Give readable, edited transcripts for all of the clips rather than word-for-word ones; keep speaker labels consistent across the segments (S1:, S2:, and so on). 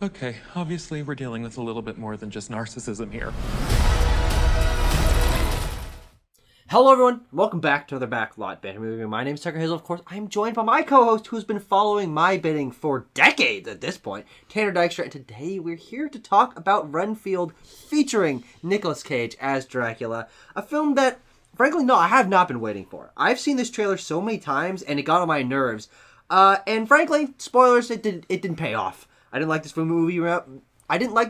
S1: Okay, obviously we're dealing with a little bit more than just narcissism here.
S2: Hello everyone, welcome back to another Backlot Banter movie. My name is Tucker Hazel, of course. I'm joined by my co-host who's been following my bidding for decades at this point, Tanner Dykstra, and today we're here to talk about Renfield featuring Nicolas Cage as Dracula, a film that, frankly, no, I have not been waiting for. I've seen this trailer so many times and it got on my nerves, and frankly, spoilers, it didn't pay off. I didn't like this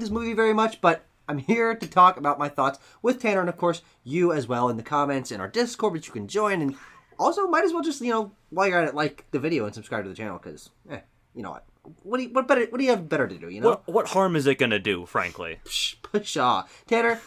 S2: movie very much, but I'm here to talk about my thoughts with Tanner, and of course, you as well in the comments in our Discord, which you can join, and also might as well just, while you're at it, like the video and subscribe to the channel, because, you know what do you have better to do, you know?
S3: What harm is it gonna do, frankly?
S2: Pshaw. Tanner,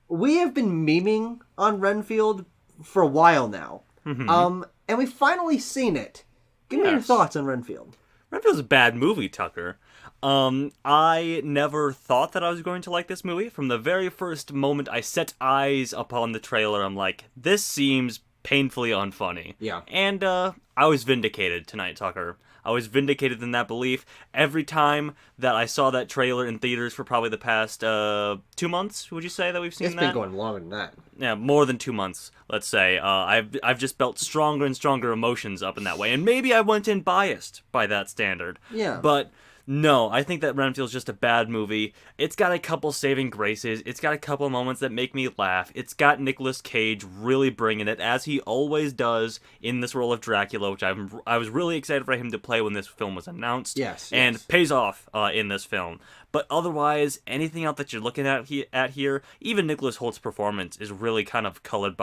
S2: we have been memeing on Renfield for a while now, and we've finally seen it. Give me your thoughts on Renfield.
S3: Renfield's a bad movie, Tucker. I never thought that I was going to like this movie. From the very first moment I set eyes upon the trailer, I'm like, this seems painfully unfunny.
S2: Yeah.
S3: And, I was vindicated tonight, Tucker. I was vindicated in that belief. Every time that I saw that trailer in theaters for probably the past, 2 months, would you say that we've seen that?
S2: It's been going longer than that.
S3: Yeah, more than 2 months, let's say. I've just felt stronger and stronger emotions up in that way. And maybe I went in biased by that standard.
S2: Yeah.
S3: But no, I think that Renfield's just a bad movie. It's got a couple saving graces. It's got a couple moments that make me laugh. It's got Nicolas Cage really bringing it, as he always does in this role of Dracula, which I was really excited for him to play when this film was announced.
S2: Yes.
S3: And pays off in this film. But otherwise, anything else that you're looking at here, even Nicolas Hoult's performance is really kind of colored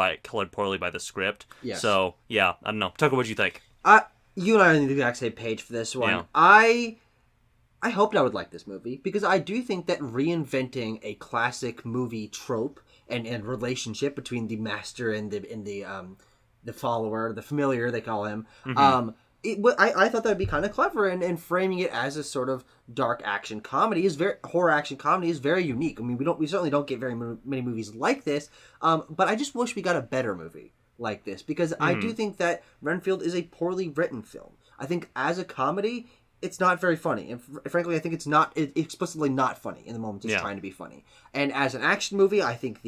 S3: poorly by the script.
S2: Yes.
S3: So, yeah, I don't know. Tucker, what'd you think?
S2: You and I are on the exact same page for this one.
S3: Yeah.
S2: I hoped I would like this movie, because I do think that reinventing a classic movie trope and relationship between the master and the follower, the familiar they call him, I thought that would be kind of clever, and framing it as a sort of dark action comedy horror action comedy is very unique. I mean, we certainly don't get very many movies like this, but I just wish we got a better movie like this, because I do think that Renfield is a poorly written film. I think as a comedy, it's not very funny, and frankly, I think it's explicitly not funny in the moment it's trying to be funny. And as an action movie, I think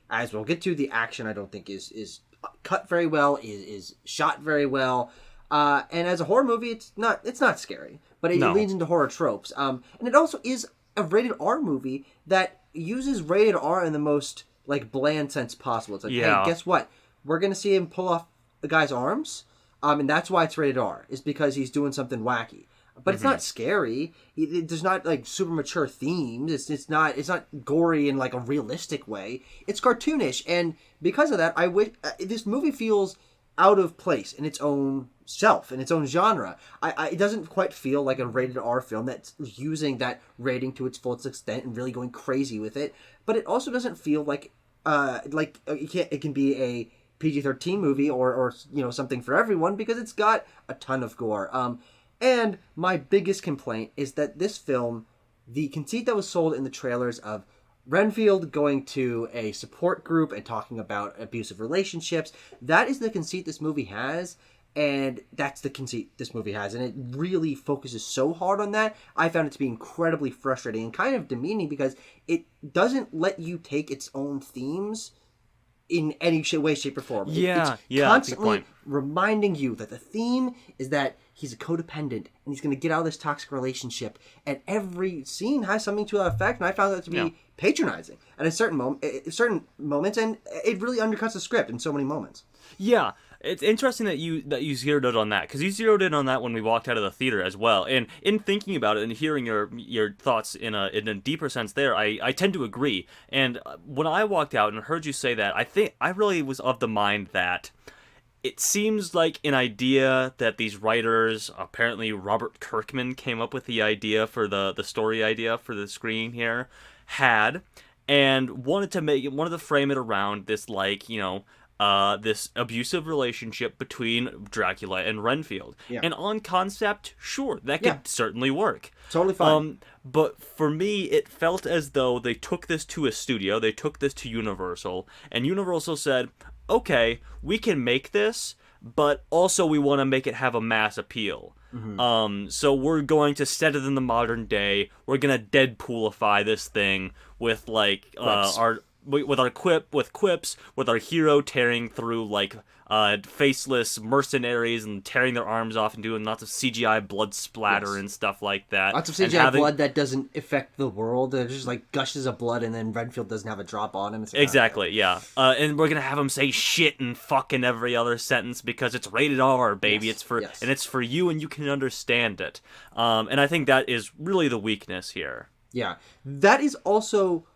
S2: as we'll get to, the action I don't think is cut very well, is shot very well. And as a horror movie, it's not scary, but it leans into horror tropes. And it also is a rated R movie that uses rated R in the most bland sense possible. It's like, hey, guess what? We're gonna see him pull off a guy's arms, and that's why it's rated R. Is because he's doing something wacky. But it's not scary. There's not super mature themes. It's not gory in a realistic way. It's cartoonish, and because of that, I wish this movie feels out of place in its own self, in its own genre. It doesn't quite feel like a rated R film that's using that rating to its fullest extent and really going crazy with it. But it also doesn't feel like it can be a PG-13 movie or something for everyone, because it's got a ton of gore. And my biggest complaint is that this film, the conceit that was sold in the trailers of Renfield going to a support group and talking about abusive relationships, that is the conceit this movie has, and that's the conceit this movie has. And it really focuses so hard on that. I found it to be incredibly frustrating and kind of demeaning, because it doesn't let you take its own themes in any way, shape, or form. It's constantly reminding you that the theme is that he's a codependent and he's going to get out of this toxic relationship, and every scene has something to that effect, and I found that to be patronizing at certain moments, and it really undercuts the script in so many moments.
S3: Yeah, it's interesting that you zeroed in on that, because you zeroed in on that when we walked out of the theater as well. And in thinking about it and hearing your thoughts in a deeper sense there, I tend to agree. And when I walked out and heard you say that, I think I really was of the mind that it seems like an idea that these writers, apparently Robert Kirkman came up with the idea for the story idea for the screen here, had, and wanted to frame it around this this abusive relationship between Dracula and Renfield.
S2: Yeah.
S3: And on concept, sure, that could certainly work.
S2: Totally fine.
S3: But for me, it felt as though they took this to a studio, they took this to Universal, and Universal said, okay, we can make this, but also we want to make it have a mass appeal. So we're going to set it in the modern day. We're gonna Deadpoolify this thing with like our quips, with our hero tearing through like faceless mercenaries and tearing their arms off and doing lots of CGI blood splatter and stuff like that.
S2: Lots of CGI blood that doesn't affect the world. It just like gushes of blood, and then Renfield doesn't have a drop on him. It's
S3: exactly, yeah. And we're gonna have him say shit and fuck in every other sentence because it's rated R, baby. It's for and it's for you, and you can understand it. And I think that is really the weakness here.
S2: Yeah, that is also.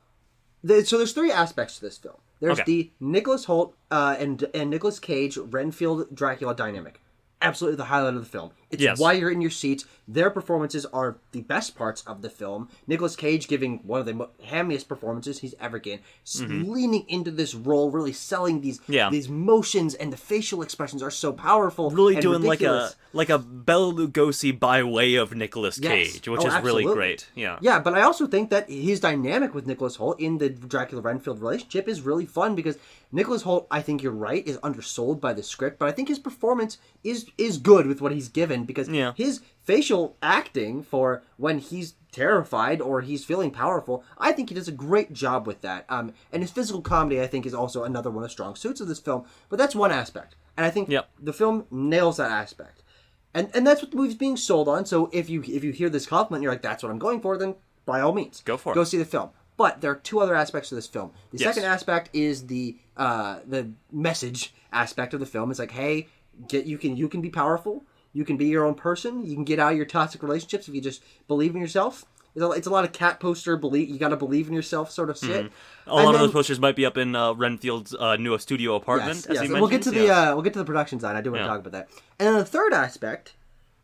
S2: So there's 3 aspects to this film. There's the Nicolas Hoult and Nicolas Cage Renfield Dracula dynamic. Absolutely the highlight of the film. It's why you're in your seats. Their performances are the best parts of the film. Nicolas Cage giving one of the hammiest performances he's ever given. Leaning into this role, really selling these motions, and the facial expressions are so powerful.
S3: Really
S2: and
S3: doing
S2: ridiculous.
S3: like a Bela Lugosi by way of Nicolas Cage, which is really great. Yeah.
S2: Yeah, but I also think that his dynamic with Nicolas Hoult in the Dracula-Renfield relationship is really fun because Nicolas Hoult, I think you're right, is undersold by the script, but I think his performance is good with what he's given because his facial acting for when he's terrified or he's feeling powerful, I think he does a great job with that. And his physical comedy, I think, is also another one of the strong suits of this film. But that's one aspect, and I think the film nails that aspect. And that's what the movie's being sold on. So if you hear this compliment, you're like, that's what I'm going for, then by all means,
S3: go for it.
S2: Go see the film. But there are 2 other aspects to this film. The second aspect is the message aspect of the film. It's like, hey, you can be powerful. You can be your own person. You can get out of your toxic relationships if you just believe in yourself. It's a lot of cat poster believe. You got to believe in yourself sort of shit.
S3: A lot of those posters might be up in Renfield's new studio apartment.
S2: Yes. We'll get to the production side. I do want to talk about that. And then the third aspect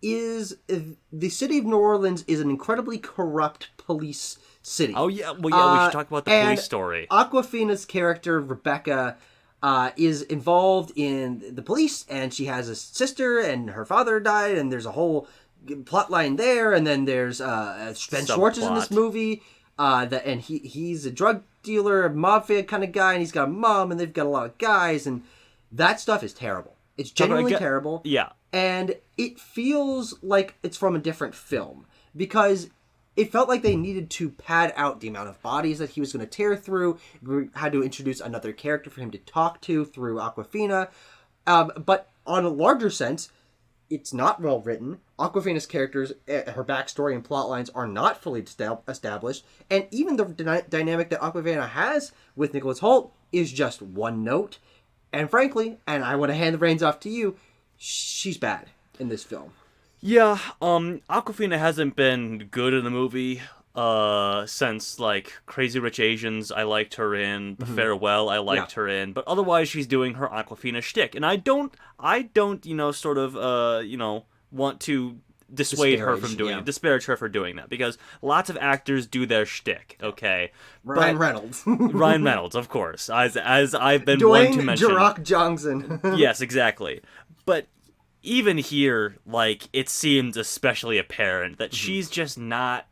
S2: is the city of New Orleans is an incredibly corrupt police city.
S3: Oh yeah, we should talk about the police story.
S2: Awkwafina's character Rebecca is involved in the police, and she has a sister, and her father died, and there's a whole plot line there, and then there's Ben Schwartz is in this movie, and he's a drug dealer, a mafia kind of guy, and he's got a mom, and they've got a lot of guys, and that stuff is terrible. It's genuinely terrible.
S3: Yeah.
S2: And it feels like it's from a different film, because it felt like they needed to pad out the amount of bodies that he was going to tear through. We had to introduce another character for him to talk to through Awkwafina. But on a larger sense, it's not well written. Awkwafina's characters, her backstory and plot lines are not fully established. And even the dynamic that Awkwafina has with Nicolas Hoult is just one note. And frankly, and I want to hand the reins off to you, she's bad in this film.
S3: Yeah, Awkwafina hasn't been good in the movie since like Crazy Rich Asians. I liked her in The Farewell. I liked her in, but otherwise she's doing her Awkwafina shtick, and I don't want to dissuade her from doing it, disparage her for doing that, because lots of actors do their shtick. Okay,
S2: Ryan Reynolds,
S3: Ryan Reynolds, of course, as I've been
S2: Dwayne
S3: one to mention.
S2: The Rock Johnson.
S3: Yes, exactly, but. Even here, like, it seems especially apparent that she's just not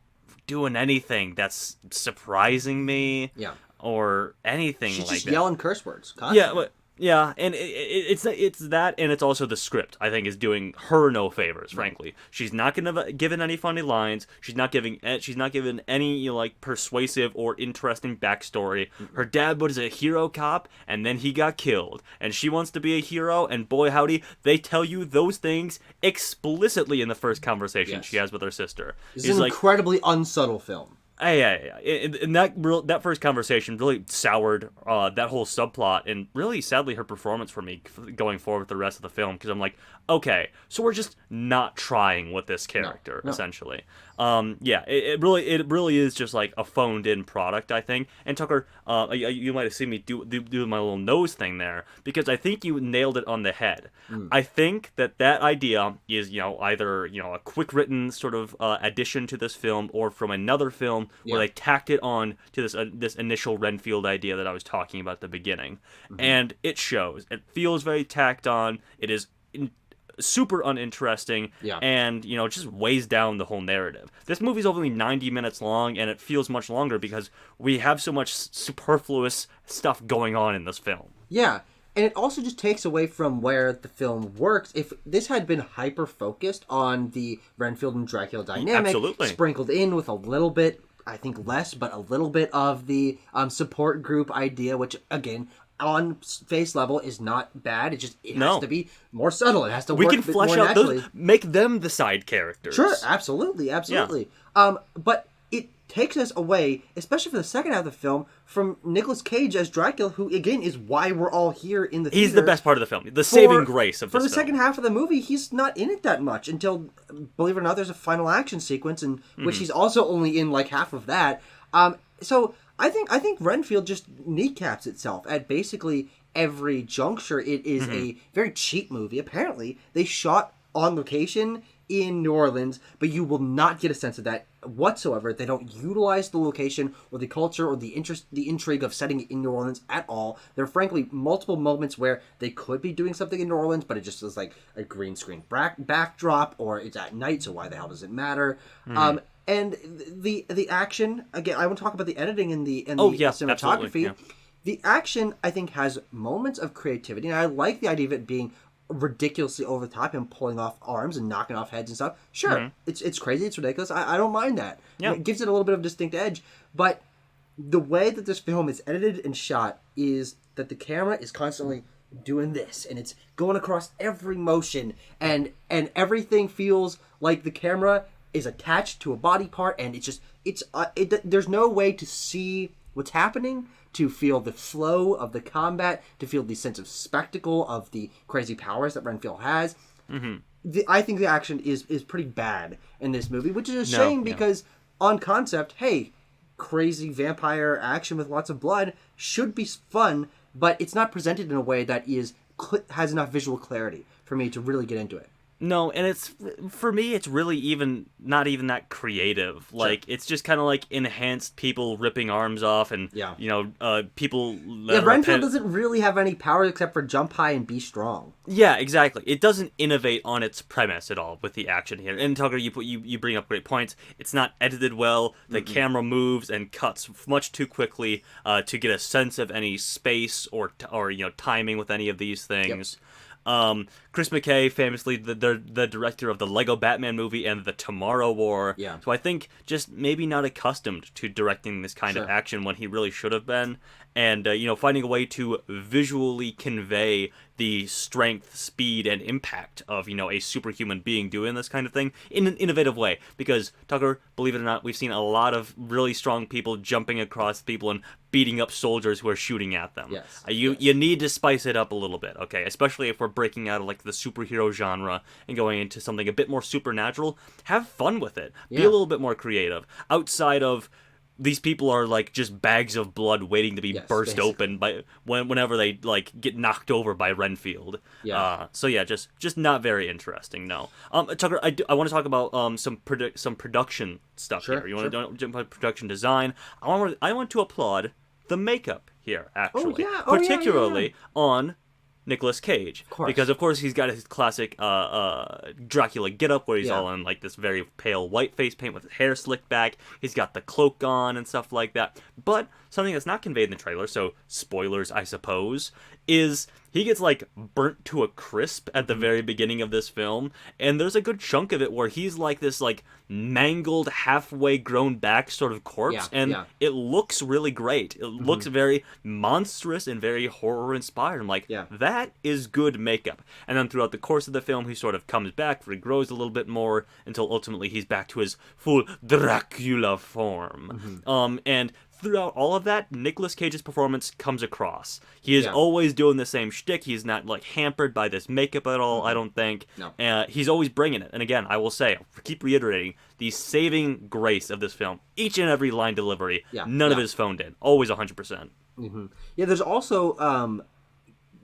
S3: doing anything that's surprising me, or anything
S2: she's
S3: like that.
S2: She's just yelling curse words constantly.
S3: Yeah, and it's that, and it's also the script, I think, is doing her no favors. Frankly, she's not given any funny lines. She's not given any like persuasive or interesting backstory. Her dad was a hero cop, and then he got killed, and she wants to be a hero. And boy, howdy, they tell you those things explicitly in the first conversation she has with her sister.
S2: It's an incredibly unsubtle film.
S3: Yeah. And that first conversation really soured that whole subplot, and really, sadly, her performance for me going forward with the rest of the film, because I'm like, okay, so we're just not trying with this character, essentially. It really is just like a phoned-in product, I think. And Tucker, you might have seen me do my little nose thing there, because I think you nailed it on the head. I think that idea is, either a quick written sort of addition to this film, or from another film where they tacked it on to this initial Renfield idea that I was talking about at the beginning, and it shows. It feels very tacked on. It is super uninteresting, and just weighs down the whole narrative. This movie's only 90 minutes long, and it feels much longer because we have so much superfluous stuff going on in this film.
S2: Yeah, And it also just takes away from where the film works. If this had been hyper-focused on the Renfield and Dracula dynamic,
S3: Absolutely.
S2: sprinkled in with a little bit, I think less, but a little bit of the support group idea, which, again, on face level is not bad. It has to be more subtle. It has to
S3: We
S2: work
S3: can
S2: a bit
S3: flesh
S2: more
S3: out
S2: naturally.
S3: those, make them the side characters.
S2: Sure, absolutely. But it takes us away, especially for the second half of the film, from Nicolas Cage as Dracula, who, again, is why we're all here in the theater.
S3: He's the best part of the film. The saving grace of this film.
S2: For the second half of the movie, he's not in it that much until, believe it or not, there's a final action sequence, in which he's also only in like half of that. So I think Renfield just kneecaps itself at basically every juncture. It is a very cheap movie. Apparently, they shot on location in New Orleans, but you will not get a sense of that whatsoever. They don't utilize the location or the culture or the intrigue of setting it in New Orleans at all. There are frankly multiple moments where they could be doing something in New Orleans, but it just is like a green screen backdrop, or it's at night, so why the hell does it matter? And the action, again, I want to talk about the editing and the cinematography.
S3: Yeah.
S2: The action, I think, has moments of creativity, and I like the idea of it being ridiculously over the top and pulling off arms and knocking off heads and stuff. Sure, it's crazy, it's ridiculous. I don't mind that.
S3: Yeah.
S2: It gives it a little bit of a distinct edge. But the way that this film is edited and shot is that the camera is constantly doing this, and it's going across every motion, and everything feels like the camera is attached to a body part, and there's no way to see what's happening, to feel the flow of the combat, to feel the sense of spectacle of the crazy powers that Renfield has. I think the action is pretty bad in this movie, which is a shame because on concept, hey, crazy vampire action with lots of blood should be fun, but it's not presented in a way that has enough visual clarity for me to really get into it.
S3: No, and for me, it's really not even that creative. Like, it's just kind of like enhanced people ripping arms off, and people.
S2: Renfield doesn't really have any power except for jump high and be strong.
S3: Yeah, exactly. It doesn't innovate on its premise at all with the action here. And Tucker, you bring up great points. It's not edited well. The camera moves and cuts much too quickly to get a sense of any space or timing with any of these things. Yep. Chris McKay, famously the director of the Lego Batman movie and the Tomorrow War.
S2: Yeah.
S3: So I think just maybe not accustomed to directing this kind of action when he really should have been. And, finding a way to visually convey the strength, speed, and impact of, a superhuman being doing this kind of thing in an innovative way. Because, Tucker, believe it or not, we've seen a lot of really strong people jumping across people and beating up soldiers who are shooting at them.
S2: Yes.
S3: You need to spice it up a little bit, okay? Especially if we're breaking out of, like, the superhero genre and going into something a bit more supernatural. Have fun with it. Be a little bit more creative. Outside of... These people are like just bags of blood waiting to be burst open by whenever they like get knocked over by Renfield.
S2: Yeah.
S3: Just not very interesting. No. Tucker, I want to talk about some production stuff here. You want to jump on production design? I want to applaud the makeup here actually, particularly on Nicolas Cage, because of course he's got his classic Dracula getup where he's all in like this very pale white face paint with his hair slicked back. He's got the cloak on and stuff like that. But something that's not conveyed in the trailer, so spoilers I suppose, is he gets like burnt to a crisp at the very beginning of this film, and there's a good chunk of it where he's like this like mangled, halfway grown back sort of corpse, and it looks really great. It looks very monstrous and very horror inspired. I'm like, that is good makeup. And then throughout the course of the film, he sort of comes back, regrows a little bit more until ultimately he's back to his full Dracula form. And throughout all of that, Nicolas Cage's performance comes across. He is always doing the same shtick. He's not like hampered by this makeup at all, I don't think. No. He's always bringing it. And again, I will say, I'll keep reiterating, the saving grace of this film, each and every line delivery, none of it is phoned in. Always 100%.
S2: Yeah, there's also,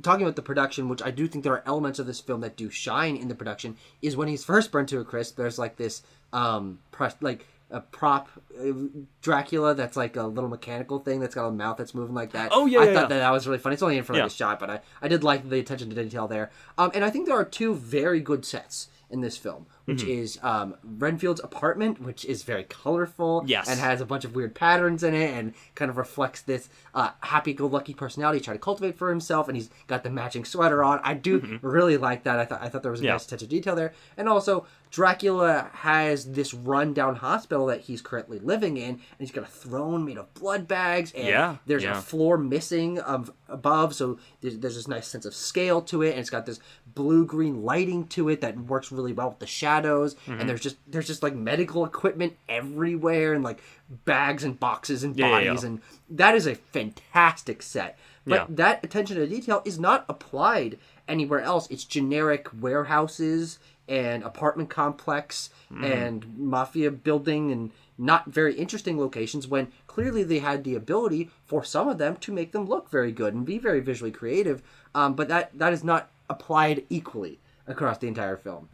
S2: talking about the production, which I do think there are elements of this film that do shine in the production, is when he's first burnt to a crisp, there's like this, a prop Dracula that's like a little mechanical thing that's got a mouth that's moving like that. I thought that was really funny. It's only in for like a shot, but I did like the attention to detail there. And I think there are two very good sets in this film, which is Renfield's apartment, which is very colorful and has a bunch of weird patterns in it and kind of reflects this happy-go-lucky personality he's trying to cultivate for himself, and he's got the matching sweater on. I do really like that. I thought there was a nice touch of detail there. And also, Dracula has this run-down hospital that he's currently living in, and he's got a throne made of blood bags, and there's a floor missing above, so there's this nice sense of scale to it, and it's got this blue-green lighting to it that works really well with the shadows, and there's just like medical equipment everywhere, and like bags and boxes and bodies, and that is a fantastic set. But that attention to detail is not applied anywhere else. It's generic warehouses and apartment complex and mafia building and not very interesting locations, when clearly they had the ability for some of them to make them look very good and be very visually creative, but that is not applied equally across the entire film.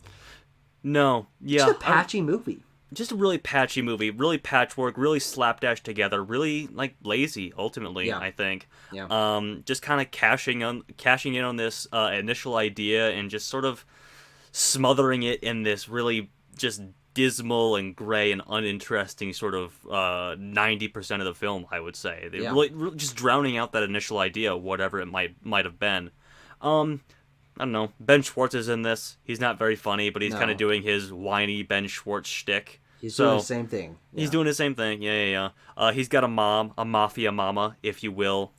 S3: No,
S2: Just a patchy movie.
S3: Just a really patchy movie, really patchwork, really slapdash together, really like lazy. Ultimately, I think. Just kind of cashing in on this initial idea and just sort of smothering it in this really just dismal and gray and uninteresting sort of 90% of the film, I would say. They really just drowning out that initial idea, whatever it might have been. I don't know. Ben Schwartz is in this. He's not very funny, but he's kind of doing his whiny Ben Schwartz shtick.
S2: He's doing the same thing.
S3: He's doing the same thing. Yeah. He's got a mafia mama, if you will.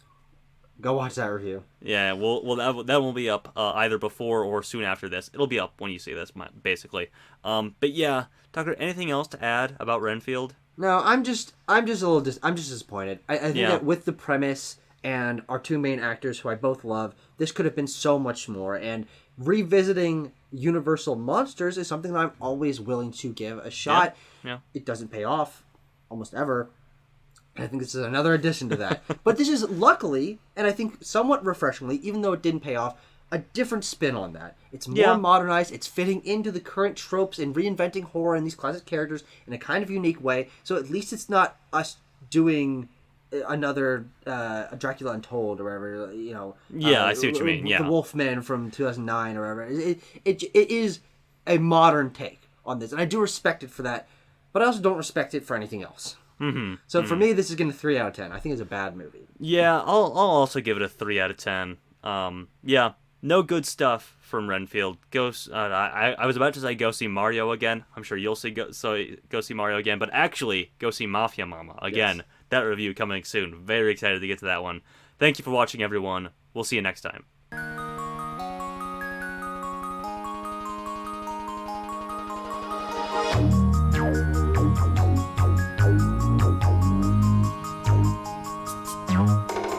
S2: Go watch that review.
S3: Yeah, that will be up either before or soon after this. It'll be up when you see this, basically. But yeah, Tucker, anything else to add about Renfield?
S2: No, I'm just disappointed. I think that with the premise and our two main actors, who I both love, this could have been so much more. And revisiting Universal monsters is something that I'm always willing to give a shot.
S3: Yeah.
S2: It doesn't pay off almost ever. I think this is another addition to that. But this is, luckily, and I think somewhat refreshingly, even though it didn't pay off, a different spin on that. It's more modernized, it's fitting into the current tropes and reinventing horror and these classic characters in a kind of unique way. So at least it's not us doing another Dracula Untold or whatever, you know.
S3: I see what you mean,
S2: The Wolfman from 2009 or whatever. It is a modern take on this, and I do respect it for that, but I also don't respect it for anything else. So for me, this is getting a 3 out of 10. I think it's a bad movie.
S3: Yeah, I'll also give it a 3 out of 10. No good stuff from Renfield. I was about to say go see Mario again. I'm sure you'll go see Mario again, but actually go see Mafia Mama again. Yes. That review coming soon. Very excited to get to that one. Thank you for watching, everyone. We'll see you next time.